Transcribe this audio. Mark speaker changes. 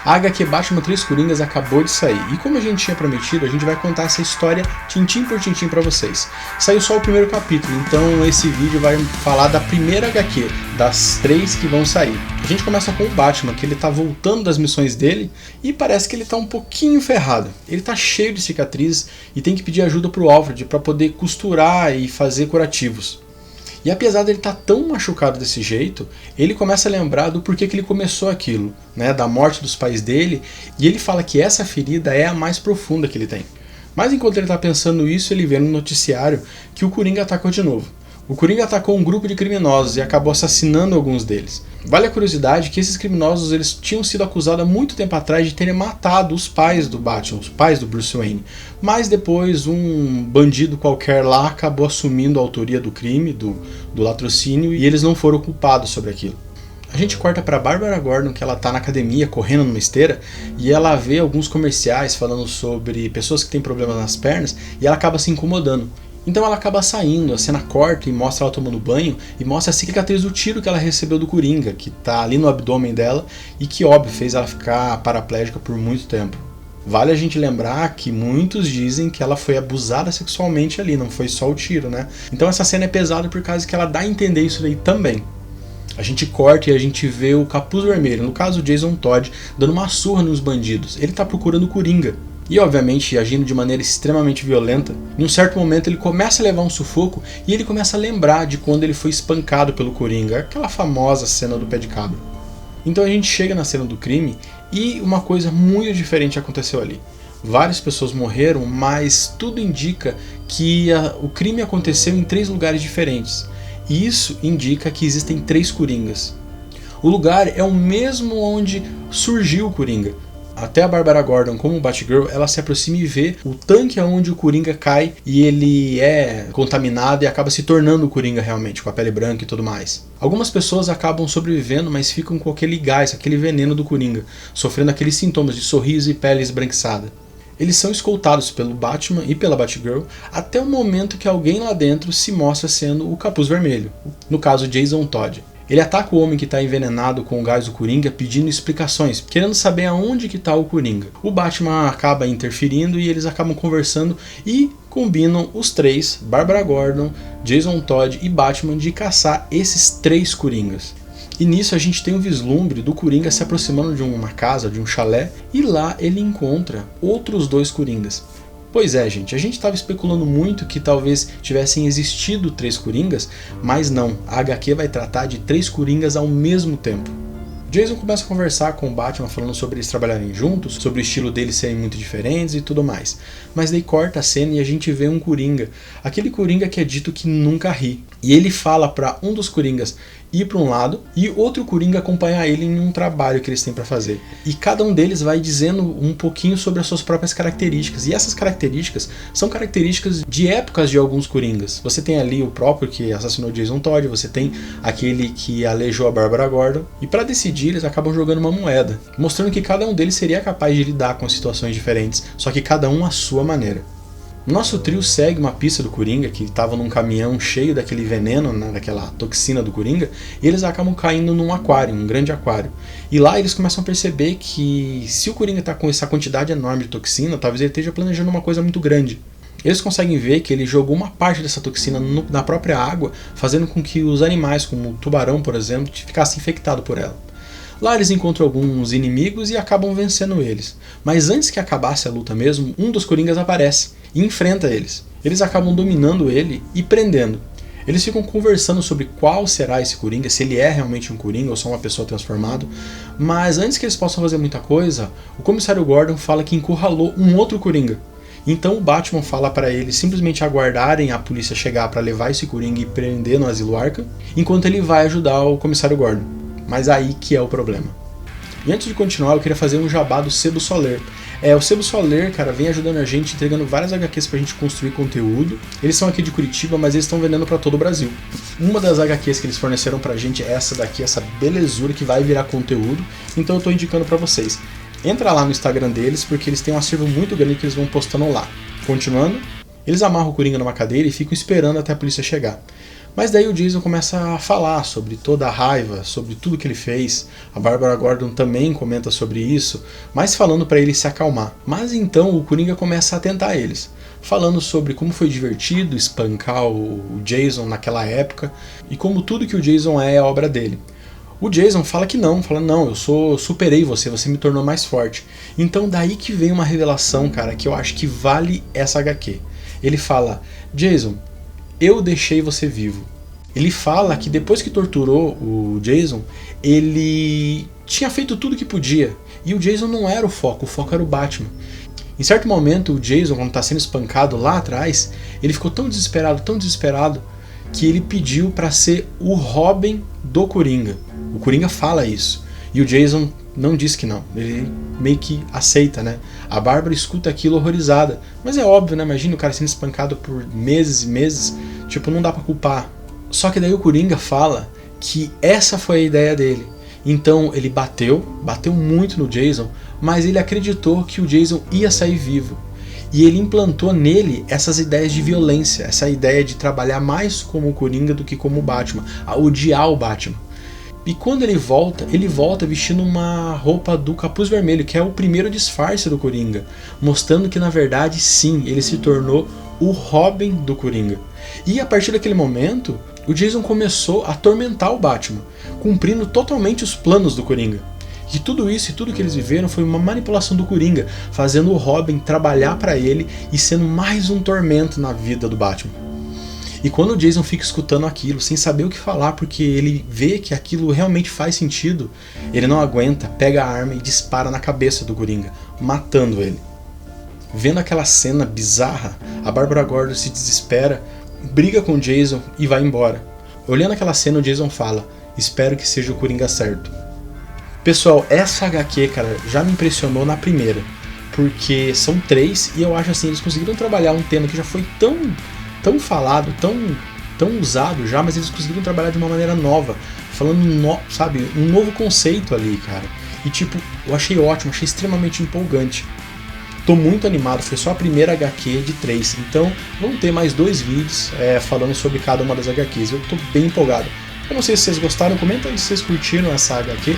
Speaker 1: A HQ Batman 3 Coringas acabou de sair, e como a gente tinha prometido, a gente vai contar essa história tintim por tintim pra vocês. Saiu só o primeiro capítulo, então esse vídeo vai falar da primeira HQ, das 3 que vão sair. A gente começa com o Batman, que ele tá voltando das missões dele, e parece que ele tá um pouquinho ferrado. Ele tá cheio de cicatrizes e tem que pedir ajuda pro Alfred pra poder costurar e fazer curativos. E apesar dele estar tão machucado desse jeito, ele começa a lembrar do porquê que ele começou aquilo, né, da morte dos pais dele, e ele fala que essa ferida é a mais profunda que ele tem. Mas enquanto ele está pensando isso, ele vê no noticiário que o Coringa atacou de novo. O Coringa atacou um grupo de criminosos e acabou assassinando alguns deles. Vale a curiosidade que esses criminosos eles tinham sido acusados há muito tempo atrás de terem matado os pais do Batman, os pais do Bruce Wayne. Mas depois um bandido qualquer lá acabou assumindo a autoria do crime, do latrocínio, e eles não foram culpados sobre aquilo. A gente corta para Bárbara Gordon, que ela tá na academia correndo numa esteira, e ela vê alguns comerciais falando sobre pessoas que têm problemas nas pernas, e ela acaba se incomodando. Então ela acaba saindo, a cena corta e mostra ela tomando banho e mostra a cicatriz do tiro que ela recebeu do Coringa, que tá ali no abdômen dela e que, óbvio, fez ela ficar paraplégica por muito tempo. Vale a gente lembrar que muitos dizem que ela foi abusada sexualmente ali, não foi só o tiro, né? Então essa cena é pesada por causa que ela dá a entender isso daí também. A gente corta e a gente vê o Capuz Vermelho, no caso o Jason Todd, dando uma surra nos bandidos. Ele tá procurando o Coringa. E obviamente agindo de maneira extremamente violenta. Em um certo momento ele começa a levar um sufoco e ele começa a lembrar de quando ele foi espancado pelo Coringa, aquela famosa cena do pé de cabra. Então a gente chega na cena do crime e uma coisa muito diferente aconteceu ali. Várias pessoas morreram, mas tudo indica que o crime aconteceu em 3 lugares diferentes. E isso indica que existem 3 Coringas. O lugar é o mesmo onde surgiu o Coringa. Até a Bárbara Gordon, como Batgirl, ela se aproxima e vê o tanque onde o Coringa cai e ele é contaminado e acaba se tornando o Coringa realmente, com a pele branca e tudo mais. Algumas pessoas acabam sobrevivendo, mas ficam com aquele gás, aquele veneno do Coringa, sofrendo aqueles sintomas de sorriso e pele esbranquiçada. Eles são escoltados pelo Batman e pela Batgirl até o momento que alguém lá dentro se mostra sendo o Capuz Vermelho, no caso Jason Todd. Ele ataca o homem que está envenenado com o gás do Coringa pedindo explicações, querendo saber aonde que está o Coringa. O Batman acaba interferindo e eles acabam conversando e combinam os 3, Bárbara Gordon, Jason Todd e Batman, de caçar esses 3 Coringas. E nisso a gente tem um vislumbre do Coringa se aproximando de uma casa, de um chalé, e lá ele encontra outros 2 Coringas. Pois é, gente, a gente estava especulando muito que talvez tivessem existido 3 Coringas, mas não, a HQ vai tratar de 3 Coringas ao mesmo tempo. Jason começa a conversar com o Batman falando sobre eles trabalharem juntos, sobre o estilo deles serem muito diferentes e tudo mais. Mas daí corta a cena e a gente vê um Coringa, aquele Coringa que é dito que nunca ri. E ele fala para um dos Coringas ir para um lado e outro Coringa acompanhar ele em um trabalho que eles têm para fazer. E cada um deles vai dizendo um pouquinho sobre as suas próprias características. E essas características são características de épocas de alguns Coringas. Você tem ali o próprio que assassinou Jason Todd, você tem aquele que aleijou a Bárbara Gordon. E para decidir eles acabam jogando uma moeda, mostrando que cada um deles seria capaz de lidar com situações diferentes, só que cada um à sua maneira. Nosso trio segue uma pista do Coringa, que estava num caminhão cheio daquele veneno, né, daquela toxina do Coringa, e eles acabam caindo num aquário, um grande aquário. E lá eles começam a perceber que se o Coringa está com essa quantidade enorme de toxina, talvez ele esteja planejando uma coisa muito grande. Eles conseguem ver que ele jogou uma parte dessa toxina na própria água, fazendo com que os animais, como o tubarão, por exemplo, ficassem infectados por ela. Lá eles encontram alguns inimigos e acabam vencendo eles. Mas antes que acabasse a luta mesmo, um dos Coringas aparece e enfrenta eles. Eles acabam dominando ele e prendendo. Eles ficam conversando sobre qual será esse Coringa, se ele é realmente um Coringa ou só uma pessoa transformada. Mas antes que eles possam fazer muita coisa, o comissário Gordon fala que encurralou um outro Coringa. Então o Batman fala para eles simplesmente aguardarem a polícia chegar para levar esse Coringa e prender no Asilo Arkham, enquanto ele vai ajudar o comissário Gordon. Mas aí que é o problema. E antes de continuar, eu queria fazer um jabá do Sebo Soler. O Sebo Soler, cara, vem ajudando a gente, entregando várias HQs pra gente construir conteúdo. Eles são aqui de Curitiba, mas eles estão vendendo pra todo o Brasil. Uma das HQs que eles forneceram pra gente é essa daqui, essa belezura que vai virar conteúdo. Então eu tô indicando pra vocês. Entra lá no Instagram deles, porque eles têm um acervo muito grande que eles vão postando lá. Continuando, eles amarram o Coringa numa cadeira e ficam esperando até a polícia chegar. Mas daí o Jason começa a falar sobre toda a raiva, sobre tudo que ele fez. A Bárbara Gordon também comenta sobre isso, mas falando para ele se acalmar. Mas então o Coringa começa a tentar eles, falando sobre como foi divertido espancar o Jason naquela época e como tudo que o Jason é obra dele. O Jason fala que não, eu superei você, você me tornou mais forte. Então daí que vem uma revelação, cara, que eu acho que vale essa HQ. Ele fala: Jason, eu deixei você vivo. Ele fala que depois que torturou o Jason, ele tinha feito tudo que podia. E o Jason não era o foco era o Batman. Em certo momento, o Jason, quando está sendo espancado lá atrás, ele ficou tão desesperado, que ele pediu para ser o Robin do Coringa. O Coringa fala isso. E o Jason não diz que não. Ele meio que aceita, né? A Bárbara escuta aquilo horrorizada. Mas é óbvio, né? Imagina o cara sendo espancado por meses e meses. Tipo, não dá pra culpar. Só que daí o Coringa fala que essa foi a ideia dele. Então ele bateu muito no Jason, mas ele acreditou que o Jason ia sair vivo. E ele implantou nele essas ideias de violência, essa ideia de trabalhar mais como o Coringa do que como o Batman, a odiar o Batman. E quando ele volta vestindo uma roupa do Capuz Vermelho, que é o primeiro disfarce do Coringa, mostrando que na verdade sim, ele se tornou o Robin do Coringa. E a partir daquele momento, o Jason começou a atormentar o Batman, cumprindo totalmente os planos do Coringa. E tudo isso e tudo que eles viveram foi uma manipulação do Coringa, fazendo o Robin trabalhar para ele e sendo mais um tormento na vida do Batman. E quando o Jason fica escutando aquilo, sem saber o que falar, porque ele vê que aquilo realmente faz sentido, ele não aguenta, pega a arma e dispara na cabeça do Coringa, matando ele. Vendo aquela cena bizarra, a Bárbara Gordon se desespera, briga com o Jason e vai embora. Olhando aquela cena, o Jason fala: espero que seja o Coringa certo. Pessoal, essa HQ, cara, já me impressionou na primeira, porque são 3 e eu acho assim, eles conseguiram trabalhar um tema que já foi tão falado, tão usado já, mas eles conseguiram trabalhar de uma maneira nova, falando, sabe, um novo conceito ali, cara. E tipo, eu achei ótimo, achei extremamente empolgante. Tô muito animado, foi só a primeira HQ de 3, então vão ter mais 2 vídeos falando sobre cada uma das HQs. Eu tô bem empolgado. Eu não sei se vocês gostaram, comenta aí se vocês curtiram essa HQ.